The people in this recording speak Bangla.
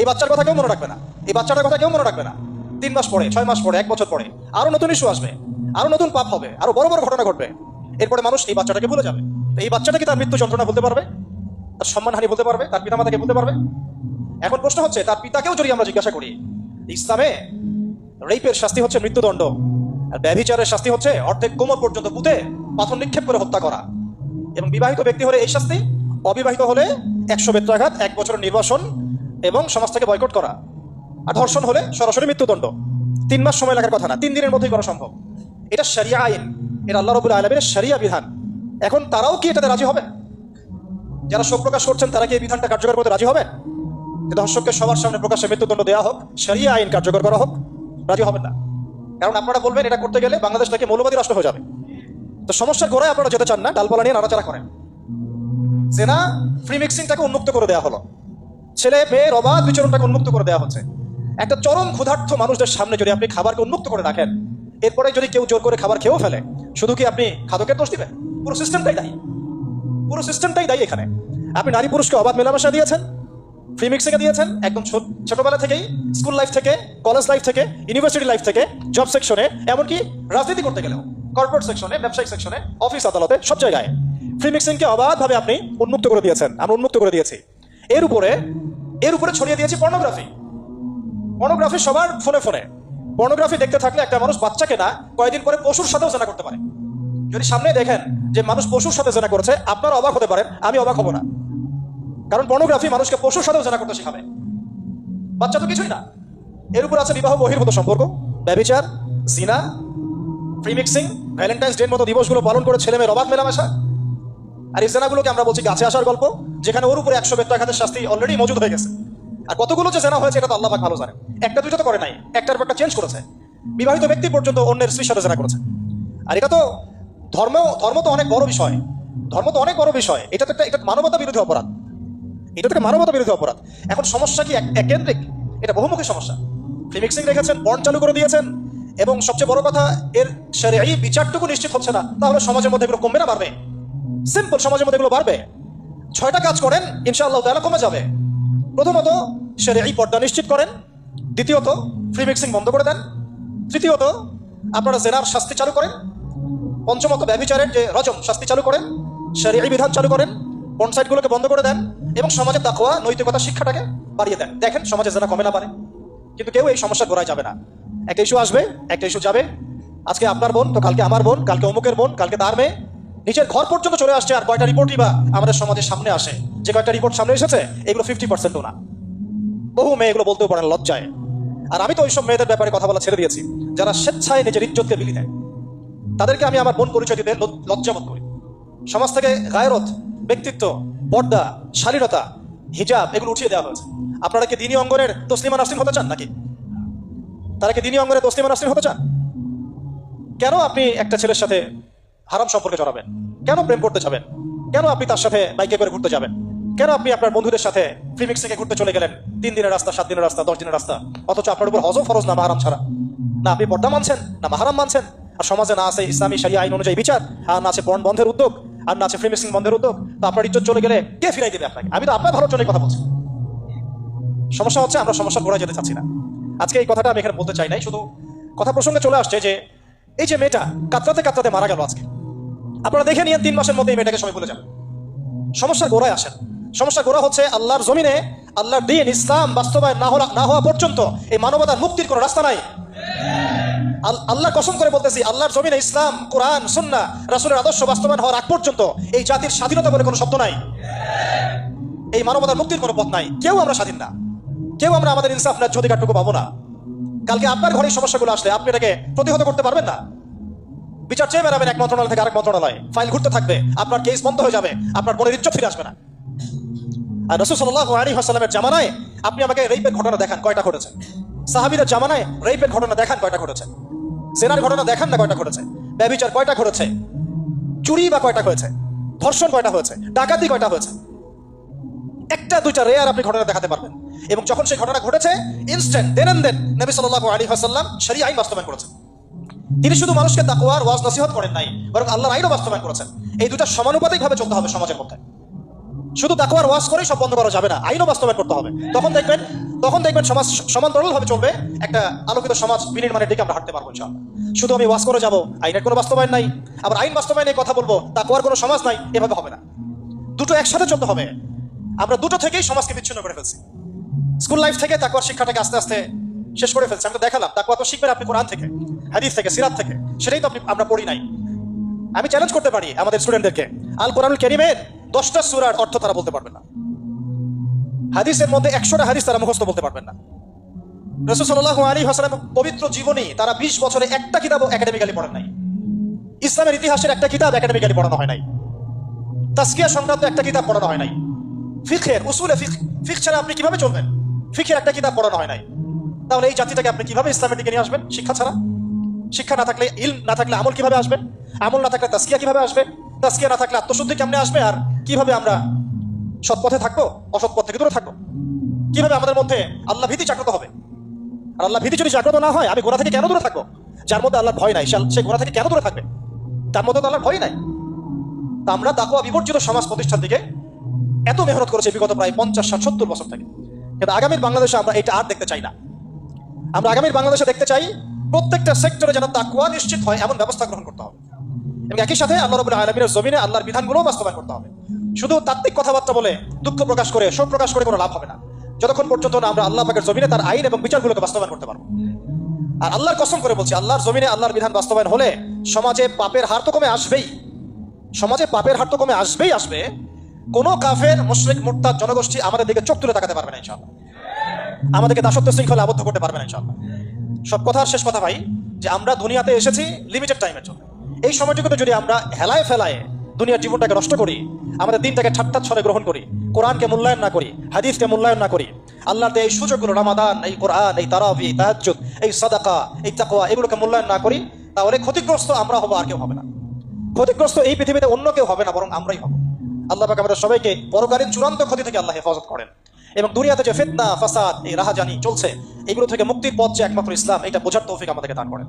এই বাচ্চার কথা কেউ মনে রাখবে না, এই বাচ্চাটার কথা কেউ মনে রাখবে না। 3 মাস পরে, 6 মাস পরে, 1 বছর পরে আরো নতুন ইস্যু আসবে, আরো নতুন পাপ হবে, আরো বড় বড় ঘটনা ঘটবে। এরপরে মানুষ এই বাচ্চাটাকে ভুলে যাবে। এই বাচ্চাটা কি তার মৃত্যু যন্ত্রণা বলতে পারবে, তার সম্মানহানি বলতে পারবে, তার পিতামাতাকে বলতে পারবে? এখন প্রশ্ন হচ্ছে, তার পিতাকেও যদি আমরা জিজ্ঞাসা করি, ইসলামে রেপের শাস্তি হচ্ছে মৃত্যুদণ্ড, আর ব্যভিচারের শাস্তি হচ্ছে অর্ধেক কোমর পর্যন্ত পুঁতে পাথর নিক্ষেপ করে হত্যা করা। এবং বিবাহিত ব্যক্তি হলে এই শাস্তি, অবিবাহিত হলে 100 বেত্রাঘাত, 1 বছরের নির্বাসন এবং সমাজ থেকে বয়কট করা। আর ধর্ষণ হলে সরাসরি মৃত্যুদণ্ড। 3 মাস সময় লাগার কথা না, 3 দিনের মধ্যেই করা সম্ভব। এটা শরিয়া আইন, এটা আল্লাহ রাব্বুল আলামিনের শরিয়া বিধান। এখন তারাও কি এটাতে রাজি হবে? যারা শোক প্রকাশ করছেন তারা কি এই বিধানটা কার্যকর করতে রাজি হবে? ধর্ষককে সবার সামনে প্রকাশ্যে মৃত্যুদণ্ড দেওয়া হোক, শরিয়া আইন কার্যকর করা হোক? রাজি হবেন না। কারণ আপনারা বলবেন এটা করতে গেলে বাংলাদেশ থেকে মৌলবাদী রাষ্ট্র হয়ে যাবে। তো সমস্যার গোড়ায় আপনারা যেতে চান না, ডালপালা নিয়ে নাড়াচাড়া করেন। জেনা ফ্রি মিক্সিংটাকে উন্মুক্ত করে দেওয়া হলো, ছেলে মেয়ের অবাধ বিচরণটাকে উন্মুক্ত করে দেওয়া হচ্ছে। একটা চরম ক্ষুধার্ত মানুষদের সামনে যদি আপনি খাবারকে উন্মুক্ত করে রাখেন, এরপরে যদি কেউ জোর করে খাবার খেয়েও ফেলে, শুধু কি আপনি খাদকের দোষ দিবেন? পুরো সিস্টেমটাই দায়ী, পুরো সিস্টেমটাই দায়ী। এখানে আপনি নারী পুরুষকে অবাধ মেলামেশা দিয়েছেন, ফ্রি মিক্সিংয়ে দিয়েছেন, একদম ছোটবেলা থেকেই, স্কুল লাইফ থেকে, কলেজ লাইফ থেকে, ইউনিভার্সিটি লাইফ থেকে, জব সেকশনে, এমনকি রাজনীতি করতে গেলেও কর্পোরেট সেকশনে, ব্যবসায়িক সেকশনে, অফিস আদালতে, সব জায়গায় ফ্রি মিক্সিংকে অবাধভাবে আপনি উন্মুক্ত করে দিয়েছেন, আমরা উন্মুক্ত করে দিয়েছি। এর উপরে ছড়িয়ে দিয়েছি পর্নোগ্রাফি। পর্নোগ্রাফি সবার ফোনে ফোনে। পর্নোগ্রাফি দেখতে থাকলে একটা মানুষ বাচ্চাকে না, কয়েকদিন পরে পশুর সাথেও জেনা করতে পারে। যদি সামনে দেখেন যে মানুষ পশুর সাথে জেনা করেছে, আপনারা অবাক হতে পারেন, আমি অবাক হব না। কারণ পর্নোগ্রাফি মানুষকে পশুর সাথেও জেনা করতে শেখাবে, বাচ্চা তো কিছুই না। এর উপর আছে বিবাহ বহির্ভূত সম্পর্ক, ব্যভিচার, জিনা, ফ্রি মিক্সিং, ভ্যালেন্টাইন্স ডের মতো দিবসগুলো পালন করে ছেলে মেয়ের অবাধ মেলামেশা। আর এই জেনাগুলোকে আমরা বলছি গাছে আসার গল্প, যেখানে ওর উপরে 100 বেত্রাঘাতের শাস্তি অলরেডি মজুদ হয়ে গেছে। আর কতগুলো যে জেনা হয়েছে এটা তো আল্লাহ পাক ভালো জানেন। একটা দুইটা তো করে নাই, একটার পর একটা চেঞ্জ করেছে। বিবাহিত ব্যক্তি পর্যন্ত অন্যের স্ত্রীর সাথে জেনা করেছে। আর এটা তো ধর্ম তো অনেক বড় বিষয়, ধর্ম তো অনেক বড় বিষয়। এটা তো একটা মানবতা বিরোধী অপরাধ, এটা থেকে মানবতা বিরোধী অপরাধ। এখন সমস্যা কি একেন্দ্রিক? এটা বহুমুখী সমস্যা। ফ্রি মিক্সিং রেখেছেন, পর্ন চালু করে দিয়েছেন, এবং সবচেয়ে বড় কথা এর শরঈ বিচারটুকু নিশ্চিত হচ্ছে না। তাহলে সমাজের মধ্যে এগুলো কমবে না বাড়বে? সিম্পল, সমাজের মধ্যে এগুলো বাড়বে। 6টা কাজ করেন, ইনশাআল্লাহ তাআলা কমে যাবে। প্রথমত শরঈ পর্দা নিশ্চিত করেন, দ্বিতীয়ত ফ্রি মিক্সিং বন্ধ করে দেন, তৃতীয়ত আপনারা জেনার শাস্তি চালু করেন, পঞ্চমত ব্যভিচারের যে রজম শাস্তি চালু করেন, শরঈ বিধান চালু করেন, পর্ন সাইটগুলোকে বন্ধ করে দেন, এবং সমাজের তাকওয়া নৈতিকতা শিক্ষাটাকে বাড়িয়ে দেন। দেখেন সমাজে জেনা কমে না পারে। কিন্তু কেউ এই সমস্যার গোড়ায় যাবে না। একটা ইস্যু আসবে, একটা ইস্যু যাবে। আজকে আপনার বোন তো কালকে আমার বোন, কালকে অমুকের বোন, কালকে তার মেয়ে, নিজের ঘর পর্যন্ত চলে আসছে। আর কয়টা রিপোর্টই বা আমাদের সমাজের সামনে আসে? যে কয়টা রিপোর্ট সামনে এসেছে এগুলো 50%ও না। বহু মেয়ে এগুলো বলতেও পারে না, লজ্জায়। আর আমি তো ওইসব মেয়েদের ব্যাপারে কথা বলা ছেড়ে দিয়েছি, যারা স্বেচ্ছায় নিজের ইজ্জতকে বিলি দেয়। তাদেরকে আমি আমার বোন পরিচয় দিতে লজ্জাবোধ করি। সমাজ থেকে গায়রত, ব্যক্তিত্ব, পর্দা, শালীনতা, হিজাব এগুলো উঠিয়ে দেওয়া হয়েছে। আপনারা কি দ্বীনি অঙ্গনের তসলিমা নাসরিন হতে চান নাকি? তারা কি দ্বীনি অঙ্গনের তসলিমা নাসরিন হতে চান? কেন আপনি একটা ছেলের সাথে হারাম সম্পর্কে জড়াবেন? কেন প্রেম করতে যাবেন? কেন আপনি তার সাথে বাইকে করে ঘুরতে যাবেন? কেন আপনি আপনার বন্ধুদের সাথে ফ্রি মিক্সিংয়ে ঘুরতে চলে গেলেন? 3 দিনের রাস্তা, 7 দিনের রাস্তা, 10 দিনের রাস্তা, অথচ আপনার উপর হজও ফরজ না মাহারাম ছাড়া। না আপনি পর্দা মানছেন, না মাহারাম মানছেন। আর সমাজে না আছে ইসলামী শরিয়া আইন অনুযায়ী বিচার, আর না আছে পর্ন বন্ধের উদ্যোগ, আর না আছে ফ্রি মিক্সিং বন্ধের উদ্যোগ। তো আপনার ইজ্জত চলে গেলে কে ফিরাই দেবে আপনাকে? আমি তো আপনার ভালোর জন্যই কথা বলছি। সমস্যা হচ্ছে আমরা সমস্যার গোড়ায় যেতে চাচ্ছি না। আজকে এই কথাটা আমি এখানে বলতে চাই নাই, শুধু কথা প্রসঙ্গে চলে আসছে যে এই যে মেয়েটা কাতরাতে কাতরাতে মারা গেল আজকে, আপনারা দেখে নিয়ে 3 মাসের মধ্যে এই মেয়েটাকে সবাই ভুলে যাবেন। সমস্যার গোড়ায় আসেন। সমস্যার গোড়া হচ্ছে আল্লাহর জমিনে আল্লাহর দ্বীন ইসলাম বাস্তবায়ন না হওয়া পর্যন্ত এই মানবতার মুক্তির কোনো রাস্তা নাই। আল্লাহ কসম করে বলতেছি, আল্লাহর জমিনে ইসলাম, কোরআন, সুন্নাহ, রাসূলের আদর্শ বাস্তবায়ন হওয়ার আগ পর্যন্ত এই জাতির স্বাধীনতা বলে কোনো শব্দ নাই। এই মানবতার মুক্তির কোনো পথ নাই। কেউ আমরা স্বাধীন না, কেউ আমরা আমাদের ইনসাফ ন্যায্য অধিকারটুকু পাবো না। কালকে আপনার ঘরে সমস্যাগুলো আসলে আপনি এটাকে প্রতিহত করতে পারবেন না। বিচার চেয়ে বেড়াবেন এক মন্ত্রণালয় থেকে আরেক মন্ত্রণালয়, ফাইল ঘুরতে থাকবে, আপনার কেস বন্ধ হয়ে যাবে, আপনার বোনের ইজ্জত ফিরে আসবে না। আর রাসূল সাল্লাল্লাহু আলাইহি ওয়াসাল্লামের জামানায় আপনি আমাকে রেপের ঘটনা দেখান কয়টা ঘটেছে? সাহাবীদের জামানায় রেপের ঘটনা দেখান কয়টা ঘটেছে? জেনার ঘটনা দেখান না কয়টা ঘটেছে? ব্যভিচার কয়টা ঘটেছে? চুরি বা কয়টা হয়েছে? ধর্ষণ কয়টা হয়েছে? ডাকাতি কয়টা হয়েছে? একটা দুইটা রেয়ার আপনি ঘটনা দেখাতে পারবেন। এবং যখন সেই ঘটনা ঘটেছে ইনস্ট্যান্ট দেন নবী সাল্লাল্লাহু আলাইহি ওয়াসাল্লাম শরিয়া আইন বাস্তবায়ন করেছেন। তিনি শুধু মানুষকে তাকওয়ার ওয়াজ নসিহত করেন নাই, বরং আল্লাহর আইনও বাস্তবায়ন করেছেন। এই দুটো সমানুপাতিকভাবে চলতে হবে সমাজের মধ্যে। শুধু তাকওয়ার ওয়াজ করেই সব বন্ধ করা যাবে না, আইনও বাস্তবায়ন করতে হবে। তখন দেখবেন সমাজ সমান্তরালভাবে চলবে, একটা আলোকিত সমাজ বিনির্মাণের দিকে আমরা হাঁটতে পারবো ইনশাআল্লাহ। শুধু আমি ওয়াজ করে যাবো, আইনের কোনো বাস্তবায়ন নাই, আবার আইন বাস্তবায়নের কথা বলবো, তাকওয়ার কোনো সমাজ নাই, এভাবে হবে না। দুটো একসাথে চলতে হবে। আমরা দুটো থেকেই সমাজকে বিচ্ছিন্ন করে ফেলছি। স্কুল লাইফ থেকে তাকওয়ার শিক্ষাটাকে আস্তে আস্তে শেষ করে ফেলছি। আমি তো দেখালাম তাকওয়া তো শিখবেন আপনি কোরআন থেকে, হাদিস থেকে, সিরাত থেকে, সেটাই তো আমরা পড়ি নাই। আমি চ্যালেঞ্জ করতে পারি আমাদের স্টুডেন্টদেরকে, আল কোরআনুল কারীমের 10টা সূরার অর্থ তারা বলতে পারবে না, হাদিসের মধ্যে 100টা হাদিস তারা মুখস্থ বলতে পারবেন না। রাসূল সাল্লাল্লাহু আলাইহি ওয়াসাল্লামের পবিত্র জীবনী তারা 20 বছরে একটা কিতাবও একাডেমিক্যালি পড়েন নাই। ইসলামের ইতিহাসের একটা কিতাব একাডেমিক্যালি পড়ানো হয় নাই। তাজকিয়া সংক্রান্ত একটা কিতাব পড়ানো হয় নাই। ফিকহের উসুলে ফিকহ ছাড়া আপনি কিভাবে চলবেন? ফিকহের একটা কিতাব পড়ানো হয় নাই। তাহলে এই জাতিটাকে আপনি কিভাবে ইসলামের দিকে নিয়ে আসবেন? শিক্ষা ছাড়া। শিক্ষা না থাকলে, ইলম না থাকলে আমল কিভাবে আসবে? আমল না থাকলে তাজকিয়া কিভাবে আসবে? তাজকিয়া না থাকলে আত্মশুদ্ধি কেমনে আসবে? আর কিভাবে আমরা সৎ পথে থাকবো, অসৎ পথ থেকে দূরে থাকবো? কিভাবে আমাদের মধ্যে আল্লাহ ভীতি জাগ্রত হবে? আর আল্লাহ ভীতি যদি জাগ্রত না হয়, আমি গোনা থেকে কেন দূরে থাকবো? যার মধ্যে আল্লাহর ভয় নাই, সে গোনা থেকে কেন দূরে থাকবে? তার মধ্যে তো আল্লাহর ভয় নাই। তা আমরা তাকওয়া বিবর্জিত সমাজ প্রতিষ্ঠার দিকে এত মেহনত করেছি বিগত প্রায় 50, 60, 70 বছর থেকে। কিন্তু আগামীর বাংলাদেশে আমরা এটা আর দেখতে চাই না। আমরা আগামীর বাংলাদেশে দেখতে চাই প্রত্যেকটা সেক্টরে যেন তাকওয়া নিশ্চিত হয় এমন ব্যবস্থা গ্রহণ করতে হবে, এবং একই সাথে আল্লাহ রাব্বুল আলামিনের জমিনে আল্লাহর বিধানগুলো বাস্তবায়ন করতে হবে। শুধু তাত্ত্বিক কথাবার্তা বলে, দুঃখ প্রকাশ করে, শোক প্রকাশ করে কোনো লাভ হবে না, যতক্ষণ পর্যন্ত না আমরা আল্লাহ পাকের জমিনে তার আইন এবং বিচারগুলোকে বাস্তবায়ন করতে পারবো। আর আল্লাহর কসম করে বলছি, আল্লাহর জমিনে আল্লাহর বিধান বাস্তবায়ন হলে সমাজে পাপের হার তো কমে আসবেই। সমাজে পাপের হার তো কমে আসবে। কোনো কাফের, মুশরিক, মুরতাদ জনগোষ্ঠী আমাদের দিকে চোখ তুলে তাকাতে পারবে না ইনশাআল্লাহ। আমাদেরকে দাসত্ব শৃঙ্খলা আবদ্ধ করতে পারবে না ইনশাআল্লাহ। সব কথার শেষ কথা ভাই, যে আমরা দুনিয়াতে এসেছি লিমিটেড টাইমের জন্য। এই সময়টুকুতে যদি আমরা হেলায় ফেলায় দুনিয়ার জীবনটাকে নষ্ট করি, আমাদের দিনটাকে ঠাট্টা ছলে গ্রহণ করি, কোরআনকে মূল্যায়ন না করি, হাদিসকে মূল্যায়ন না করি, আল্লাহর এই সুযোগগুলো, রমাদান, এই কোরআন, এই তারাবি, তাহাজ্জুদ, এই সাদাকা, এই তাকওয়া, এগুলোকে মূল্যায়ন না করি, তাহলে ক্ষতিগ্রস্ত আমরা হব, আর কেউ হবে না। ক্ষতিগ্রস্ত এই পৃথিবীতে অন্য কেউ হবে না, বরং আমরাই হব। আল্লাহ পাক আমাদের সবাইকে পরকালীন চূড়ান্ত ক্ষতি থেকে আল্লাহ হেফাজত করেন, এবং দুনিয়াতে যে ফিতনা, ফাসাদ, এই রাহাজানি চলছে, এগুলো থেকে মুক্তির পথ যে একমাত্র ইসলাম, এটা বোঝার তৌফিক আমাদেরকে দান করেন।